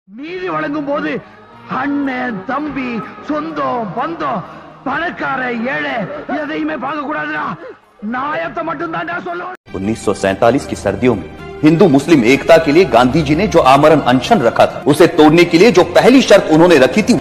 நீதி வழங்கும் போது அண்ணன் தம்பி சொந்தம் பந்தம் பணக்கார ஏழை எதையுமே பார்க்க கூடாதுடா நாயத்தை மட்டும் தான்டா சொல்லுவோம் 1947 की सर्दियों में हिंदू मुस्लिम एकता के लिए गांधी जी ने जो आमरण अनशन रखा था उसे तोड़ने के लिए जो पहली शर्त उन्होंने रखी थी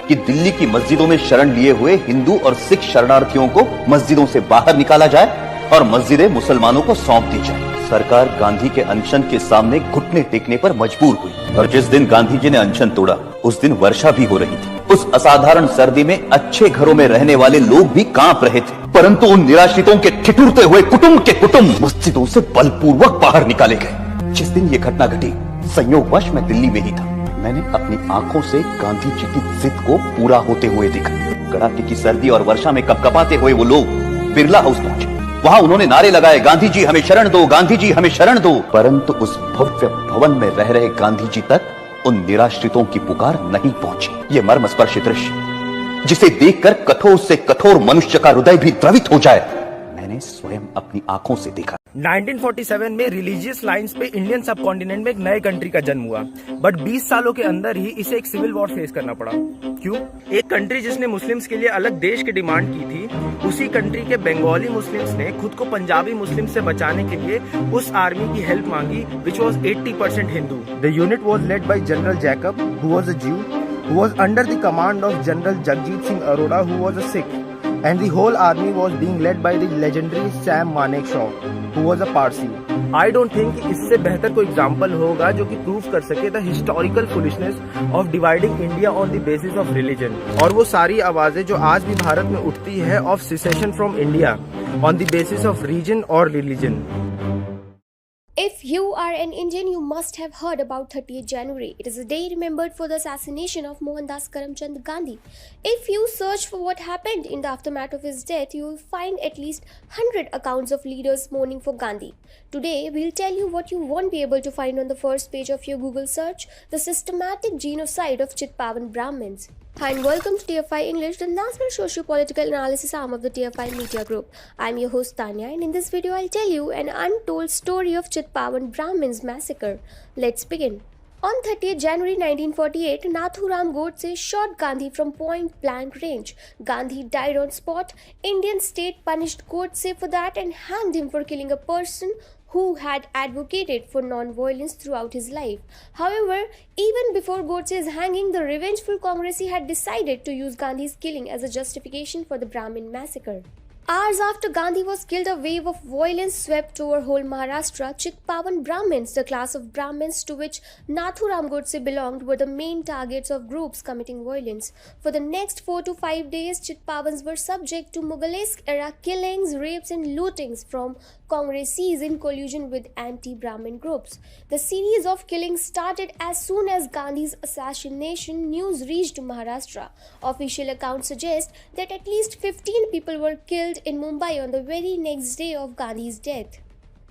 कि दिल्ली की मस्जिदों में शरण लिए हुए हिंदू और सिख शरणार्थियों को मस्जिदों से बाहर निकाला जाए और मस्जिदें मुसलमानों को सौंप दी जाए। सरकार गांधी के अनशन के सामने घुटने टेकने पर मजबूर हुई और जिस दिन गांधी जी ने अनशन तोड़ा उस दिन वर्षा भी हो रही थी। उस असाधारण सर्दी में अच्छे घरों में रहने वाले लोग भी कांप रहे थे, परंतु उन निराश्रितों के ठिठुरते हुए कुटुंब मस्जिदों से बलपूर्वक बाहर निकाले गए। जिस दिन ये घटना घटी संयोगवश मैं दिल्ली में ही था। मैंने अपनी आंखों से गांधी जी की जिद को पूरा होते हुए देखा। कड़ाके की सर्दी और वर्षा में कपकपाते हुए वो लोग बिरला हाउस पहुंचे। वहाँ उन्होंने नारे लगाए, गांधी जी हमें शरण दो, गांधी जी हमें शरण दो। परंतु उस भव्य भवन में रह रहे गांधी जी तक उन निराश्रितों की पुकार नहीं पहुंची। ये मर्मस्पर्शी दृश्य जिसे देखकर कठोर से कठोर मनुष्य का हृदय भी द्रवित हो जाए, मैंने स्वयं अपनी आंखों से देखा। 1947 में रिलीजियस लाइंस पे इंडियन सब कॉन्टिनेंट में एक नए कंट्री का जन्म हुआ, बट 20 सालों के अंदर ही इसे एक सिविल वॉर फेस करना पड़ा। क्यों? एक कंट्री जिसने मुस्लिम्स के लिए अलग देश की डिमांड की थी, उसी कंट्री के बंगाली मुस्लिम्स ने खुद को पंजाबी मुस्लिम से बचाने के लिए उस आर्मी की हेल्प मांगी, which was 80% Hindu. The unit was led by general Jacob, who was a Jew, who was under the command of General Jagjit Singh Arora, who was a Sikh, and the whole army was being led by the legendary Sam Manekshaw, who was a Parsi. I don't think इससे बेहतर कोई example होगा जो कि prove कर सके the historical foolishness of dividing India on the basis of religion. और वो सारी आवाजें जो आज भी भारत में उठती है of secession from India on the basis of region और religion. If you are an Indian, you must have heard about 30th January. It is a day remembered for the assassination of Mohandas Karamchand Gandhi. If you search for what happened in the aftermath of his death, you will find at least 100 accounts of leaders mourning for Gandhi. Today, we'll tell you what you won't be able to find on the first page of your Google search, the systematic genocide of Chitpavan Brahmins. Hi and welcome to TFI English, the national socio-political analysis arm of the TFI Media Group. I'm your host Tanya, and in this video I'll tell you an untold story of Chitpavan Brahmins massacre. Let's begin. On 30th January 1948, Nathuram Godse shot Gandhi from point blank range. Gandhi died on spot. Indian state punished Godse for that and hanged him for killing a person who had advocated for non-violence throughout his life. However, even before Godse's hanging, the revengeful Congress had decided to use Gandhi's killing as a justification for the Brahmin massacre. Hours after Gandhi was killed, a wave of violence swept over whole Maharashtra. Chitpavan Brahmins, the class of Brahmins to which Nathuram Godse belonged, were the main targets of groups committing violence. For the next 4 to 5 days, Chitpavans were subject to Mughalesque-era killings, rapes and lootings from Congressees in collusion with anti-Brahmin groups. The series of killings started as soon as Gandhi's assassination news reached Maharashtra. Official accounts suggest that at least 15 people were killed in Mumbai on the very next day of Gandhi's death.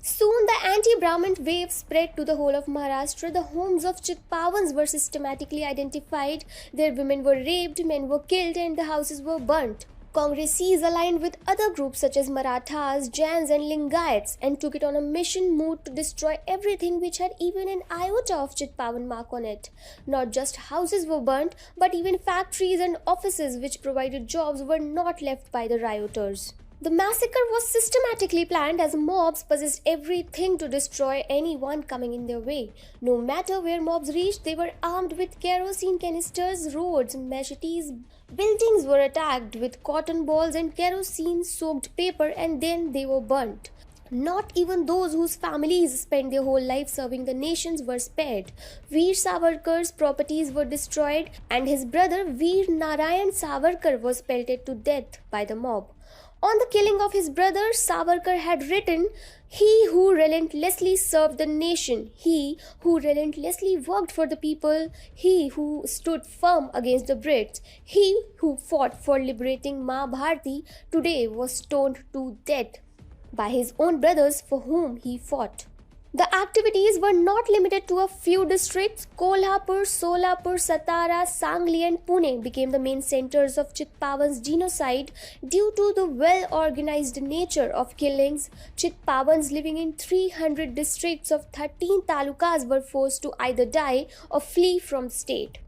Soon the anti-Brahmin wave spread to the whole of Maharashtra. The homes of Chitpavans were systematically identified, their women were raped, men were killed and the houses were burnt. Congressees aligned with other groups such as Marathas, Jains and Lingayats and took it on a mission moved to destroy everything which had even an iota of Chitpavan mark on it. Not just houses were burnt, but even factories and offices which provided jobs were not left by the rioters. The massacre was systematically planned as mobs possessed everything to destroy anyone coming in their way. No matter where mobs reached, they were armed with kerosene canisters, roads, machetes. Buildings were attacked with cotton balls and kerosene-soaked paper and then they were burnt. Not even those whose families spent their whole life serving the nations were spared. Veer Savarkar's properties were destroyed and his brother Veer Narayan Savarkar was pelted to death by the mob. On the killing of his brother, Savarkar had written, "He who relentlessly served the nation, he who relentlessly worked for the people, he who stood firm against the Brits, he who fought for liberating Ma Bharati, today was stoned to death by his own brothers for whom he fought." The activities were not limited to a few districts. Kolhapur, Solapur, Satara, Sangli, and Pune became the main centers of Chitpavan's genocide due to the well organized nature of killings. Chitpavans living in 300 districts of 13 talukas were forced to either die or flee from the state.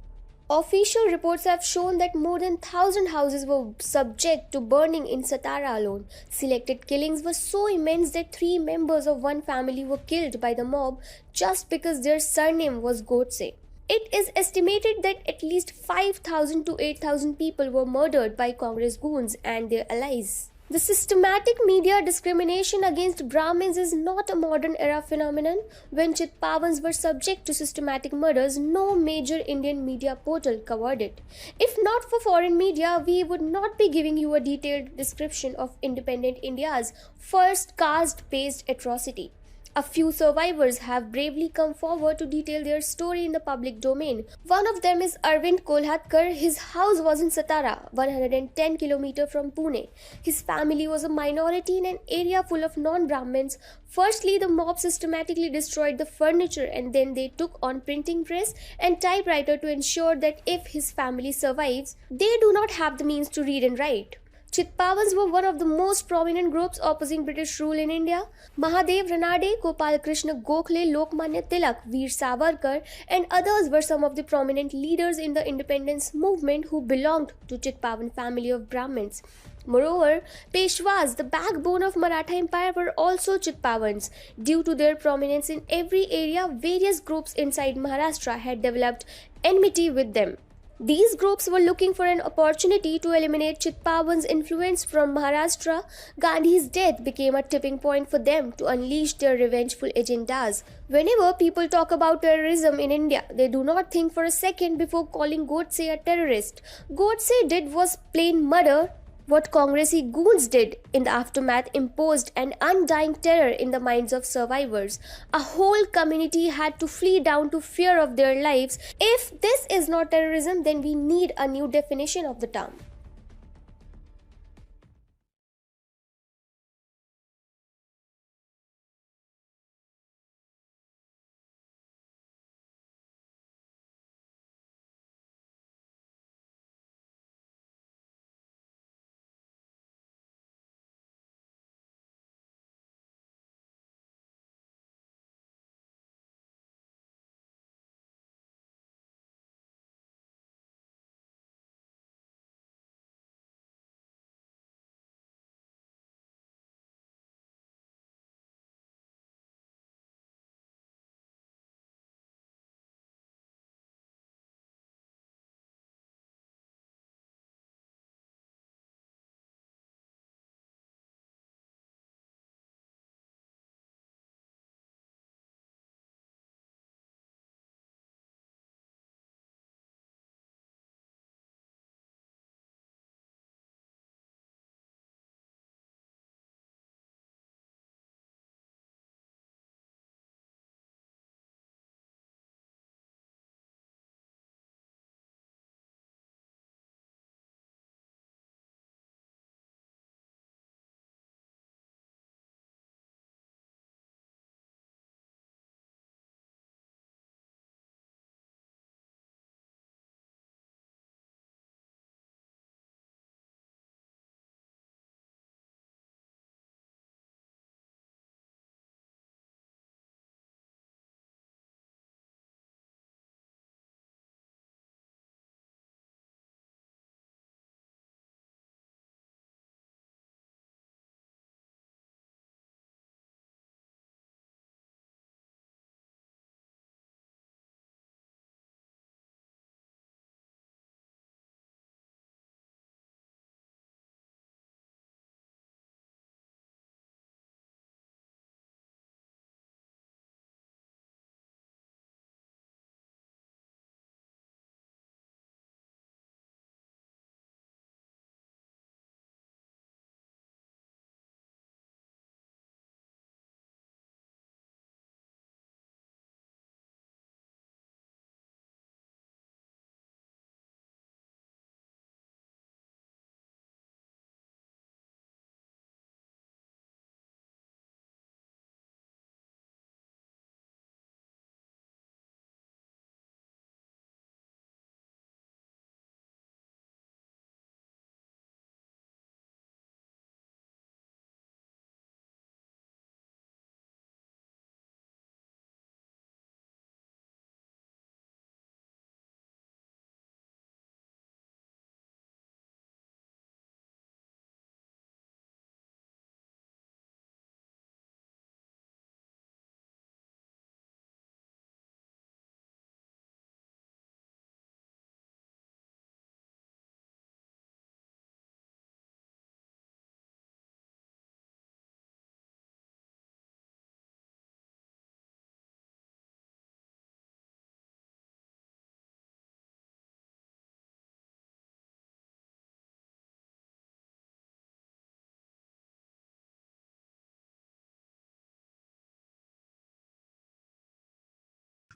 Official reports have shown that more than 1,000 houses were subject to burning in Satara alone. Selected killings were so immense that 3 members of one family were killed by the mob just because their surname was Godse. It is estimated that at least 5,000 to 8,000 people were murdered by Congress goons and their allies. The systematic media discrimination against Brahmins is not a modern era phenomenon. When Chitpavans were subject to systematic murders, no major Indian media portal covered it. If not for foreign media, we would not be giving you a detailed description of independent India's first caste-based atrocity. A few survivors have bravely come forward to detail their story in the public domain. One of them is Arvind Kolhatkar. His house was in Satara, 110 km from Pune. His family was a minority in an area full of non-Brahmins. Firstly, the mob systematically destroyed the furniture and then they took on printing press and typewriter to ensure that if his family survives, they do not have the means to read and write. Chitpavans were one of the most prominent groups opposing British rule in India. Mahadev Ranade, Gopal Krishna Gokhale, Lokmanya Tilak, Veer Savarkar, and others were some of the prominent leaders in the independence movement who belonged to Chitpavan family of Brahmins. Moreover, Peshwas, the backbone of Maratha Empire, were also Chitpavans. Due to their prominence in every area, various groups inside Maharashtra had developed enmity with them. These groups were looking for an opportunity to eliminate Chitpavan's influence from Maharashtra. Gandhi's death became a tipping point for them to unleash their revengeful agendas. Whenever people talk about terrorism in India, they do not think for a second before calling Godse a terrorist. Godse did was plain murder. What Congressy goons did in the aftermath imposed an undying terror in the minds of survivors. A whole community had to flee down to fear of their lives. If this is not terrorism, then we need a new definition of the term.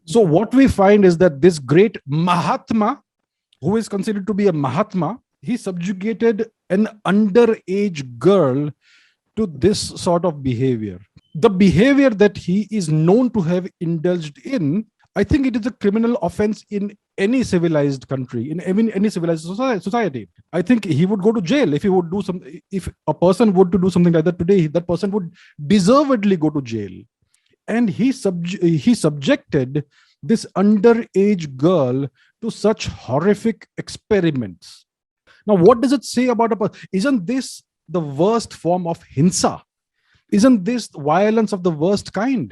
So what we find is that this great Mahatma, who is considered to be a Mahatma, he subjugated an underage girl to this sort of behavior. The behavior that he is known to have indulged in, I think it is a criminal offense in any civilized country, in any civilized society. I think he would go to jail if he would do some. If a person would to do something like that today, that person would deservedly go to jail. And he subjected this underage girl to such horrific experiments. Now, what does it say about a person? Isn't this the worst form of hinsa? Isn't this violence of the worst kind?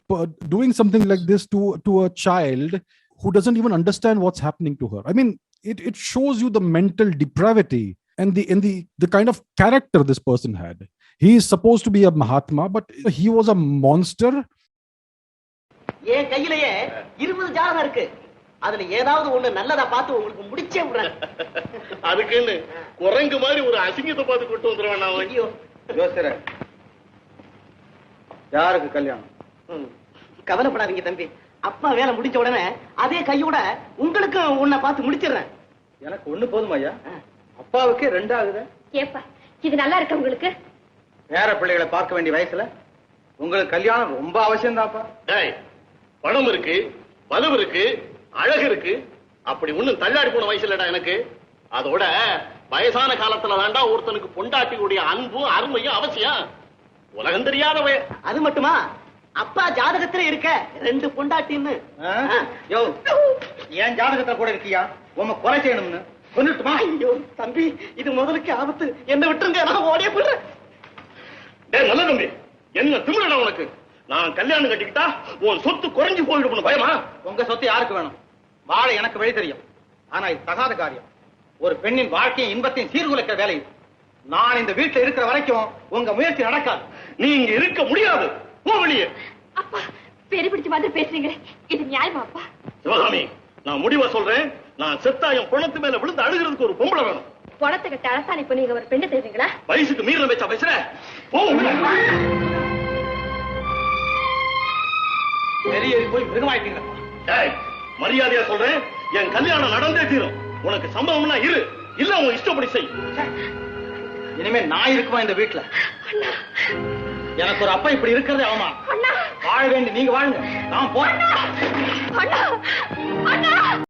But doing something like this to a child who doesn't even understand what's happening to her. I mean, it shows you the mental depravity and the kind of character this person had. He is supposed to be a Mahatma, but he was a monster. என் கையிலேயே 20 ஜாதகம் இருக்கு. அதுல ஏதாவது ஒண்ணு நல்லதா பார்த்து உங்களுக்கு முடிச்சே விடுறேன். அதுக்குன்னு குரங்கு மாதிரி ஒரு அசிங்கத்தை பார்த்து கொண்டு வந்துருவேன் நான். ஐயோ யோசிக்கிறேன். யாருக்கு கல்யாணம்? கவலைப்படாதீங்க தம்பி. அப்பா வேலை முடிஞ்ச உடனே அதே கையோட உங்களுக்கு உன்னை பார்த்து முடிச்சிடுறேன். எனக்கு ஒண்ணு போதும் ஐயா. அப்பாவுக்கே 2 ஆகுது. ஏப்பா இது நல்லா இருக்கு உங்களுக்கு? பேர பிள்ளைகளை பார்க்க வேண்டிய வயசுல உங்களுக்கு கல்யாணம் ரொம்ப அவசியம் தான்ப்பா. டேய், பணம் இருக்கு, பலம் இருக்கு, அழகு இருக்கு, அப்படி ஒண்ணும் தள்ளாடி போன வயசு இல்லடா எனக்கு. அதோட வயசான காலத்துல தாண்டா ஒருத்தனுக்கு பொண்டாட்டியுடைய அன்பும் அருமையும் அவசியம். உலகம் தெரியாதவே. அது மட்டுமா, அப்பா ஜாதகத்துல இருக்க 2 பொண்டாட்டின்னு. யோ, ஏன் ஜாதகத்துல கூட இருக்கியா? உங்க கொலை செய்யணும்னு கொன்னுட்டுமா? ஐயோ தம்பி, இது முதலுக்கு ஆபத்து. என்ன விட்டுருங்க, நான் ஓடியே போயிடுறேன். டேய் நல்ல தம்பி, என்ன திமிரடா உனக்கு? நான் கல்யாணம் கட்டிக்கிட்டா உன் சொத்து குறைஞ்சு போயிடும் பயமா? உங்க சொத்து யாருக்கு வேணும்? வாழ எனக்கு வழி தெரியும். ஆனா இது தகாத காரியம். ஒரு பெண்ணின் வாழ்க்கையும் இன்பத்தையும் சீர்குலைக்கிற வேலை இது. நான் இந்த வீட்டுல இருக்கிற வரைக்கும் உங்க முயற்சி நடக்காது. நீ இங்க இருக்க முடியாது. போ வெளியே. அப்பா பெரிய பிடிச்ச மாதிரி பேசுறீங்க, இது நியாயமா அப்பா? சிவகாமி, நான் முடிவா சொல்றேன். நான் செத்தா என் பணத்து மேல விழுந்து அழுகிறதுக்கு ஒரு பொம்பளை வேணும். பணத்தை கட்ட அழசானி இப்ப நீங்க ஒரு பெண்ணை தேடுறீங்களா? வயசுக்கு மீறின பேச்சா பேசுற? போ உள்ள. பெரிய போய் மிருகமாயிட்டீங்க. டேய், மரியாதையா சொல்றேன், என் கல்யாணம் நடந்தே தீரும். உனக்கு சம்பவம்னா இரு, இல்ல உன் இஷ்டப்படி செய். இனிமே நான் இருக்குமா இந்த வீட்டுல? எனக்கு ஒரு அப்பா இப்படி இருக்கிறதே அவமா. வாழ வேண்டி நீங்க வாழுங்க, நான் போறேன்.